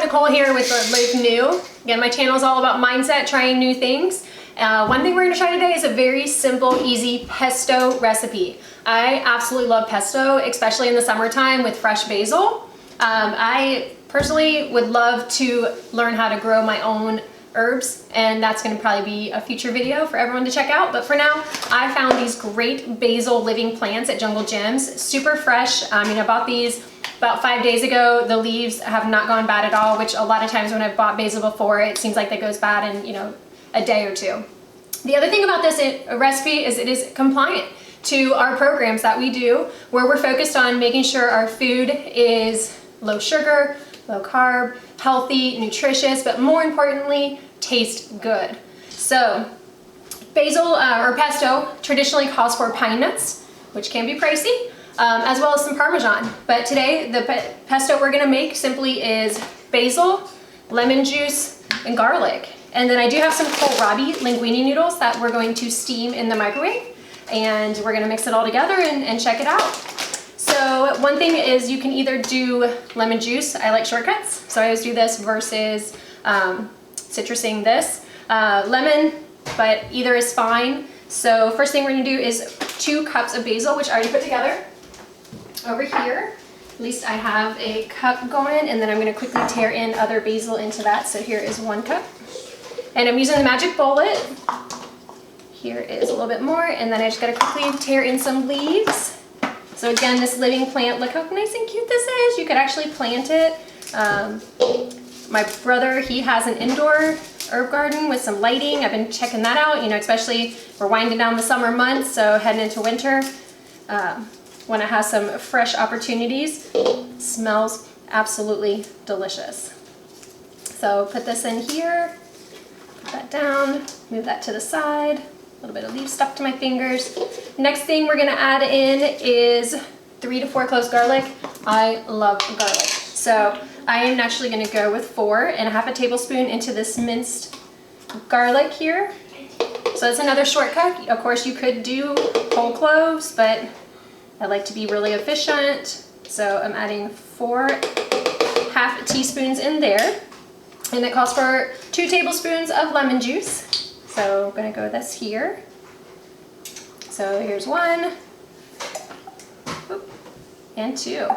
Nicole here with Live New. Again, my channel is all about mindset, trying new things. One thing we're going to try today is a very simple, easy pesto recipe. I absolutely love pesto, especially in the summertime with fresh basil. I personally would love to learn how to grow my own herbs, and that's going to probably be a future video for everyone to check out. But for now, I found these great basil living plants at Jungle Gems, super fresh. I bought these about 5 days ago. The leaves have not gone bad at all, which a lot of times when I've bought basil before, it seems like that goes bad in, a day or two. The other thing about this recipe is it is compliant to our programs that we do, where we're focused on making sure our food is low sugar, low carb, healthy, nutritious, but more importantly, taste good. So basil or pesto traditionally calls for pine nuts, which can be pricey, as well as some Parmesan. But today, the pesto we're gonna make simply is basil, lemon juice, and garlic. And then I do have some kohlrabi linguine noodles that we're going to steam in the microwave, and we're gonna mix it all together and check it out. So one thing is you can either do lemon juice. I like shortcuts, so I always do this versus citrusing this. Lemon, but either is fine. So first thing we're gonna do is 2 cups of basil, which I already put together over here. At least I have a cup going, and then I'm gonna quickly tear in other basil into that. So here is 1 cup. And I'm using the magic bullet. Here is a little bit more, and then I just gotta quickly tear in some leaves. So again, this living plant, look how nice and cute this is. You could actually plant it. My brother, he has an indoor herb garden with some lighting. I've been checking that out, especially we're winding down the summer months, so heading into winter. When it has some fresh opportunities, smells absolutely delicious. So put this in here, put that down, move that to the side. A little bit of leaf stuck to my fingers. Next thing we're gonna add in is 3 to 4 cloves garlic. I love garlic. So I am naturally gonna go with 4 and 1/2 tablespoon into this minced garlic here. So that's another shortcut. Of course you could do whole cloves, but I like to be really efficient. So I'm adding 4 1/2 teaspoons in there. And it calls for 2 tablespoons of lemon juice. So I'm gonna go with this here. So here's 1, and 2.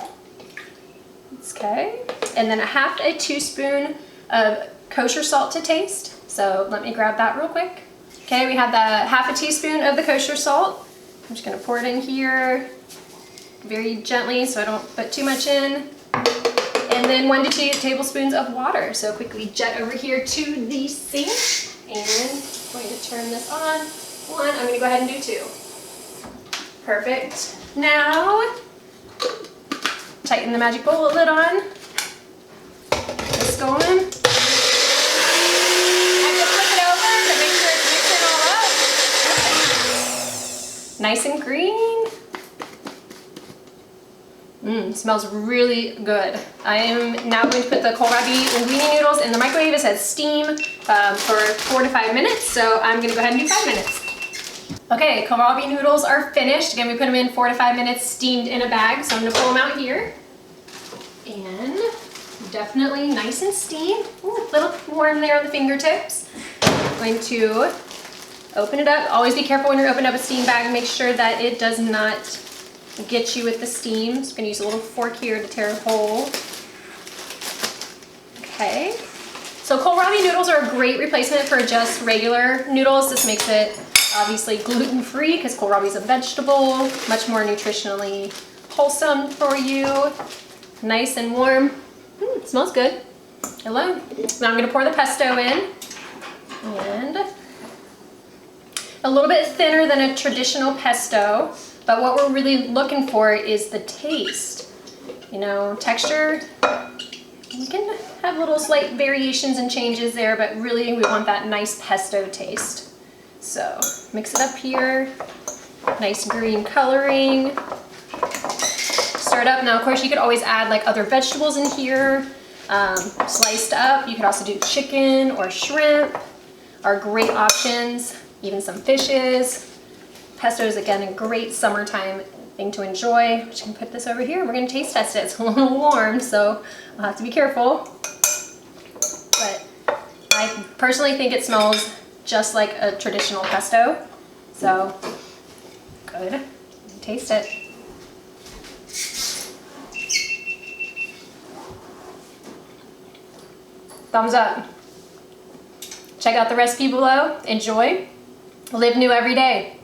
Okay, and then 1/2 teaspoon of kosher salt to taste. So let me grab that real quick. Okay, we have the 1/2 teaspoon of the kosher salt. I'm just gonna pour it in here very gently so I don't put too much in. And then 1 to 2 tablespoons of water. So quickly jet over here to the sink, and I'm going to turn this on. 1, I'm gonna go ahead and do 2. Perfect. Now, tighten the magic bullet lid on. Get this going. I have to flip it over to make sure it's mixing all up. Nice and green. Smells really good. I am now going to put the kohlrabi linguine noodles in the microwave. It says steam for 4 to 5 minutes, so I'm gonna go ahead and do 5 minutes. Okay, kohlrabi noodles are finished. Again, we put them in 4 to 5 minutes steamed in a bag, so I'm gonna pull them out here. And definitely nice and steamed. Ooh, a little warm there on the fingertips. I'm going to open it up. Always be careful when you're opening up a steam bag. Make sure that it does not get you with the steam. So I'm gonna use a little fork here to tear a hole. Okay. So kohlrabi noodles are a great replacement for just regular noodles. This makes it obviously gluten-free because kohlrabi is a vegetable, much more nutritionally wholesome for you. Nice and warm. It smells good. Hello. Now I'm gonna pour the pesto in, and a little bit thinner than a traditional pesto. But what we're really looking for is the taste. Texture, you can have little slight variations and changes there, but really we want that nice pesto taste. So mix it up here, nice green coloring. Stir it up. Now, of course, you could always add like other vegetables in here, sliced up. You could also do chicken or shrimp are great options, even some fishes. Pesto is, again, a great summertime thing to enjoy. I'm just gonna put this over here and we're gonna taste test it. It's a little warm, so I'll have to be careful. I personally think it smells just like a traditional pesto. So, good. Taste it. Thumbs up. Check out the recipe below. Enjoy. Live new every day.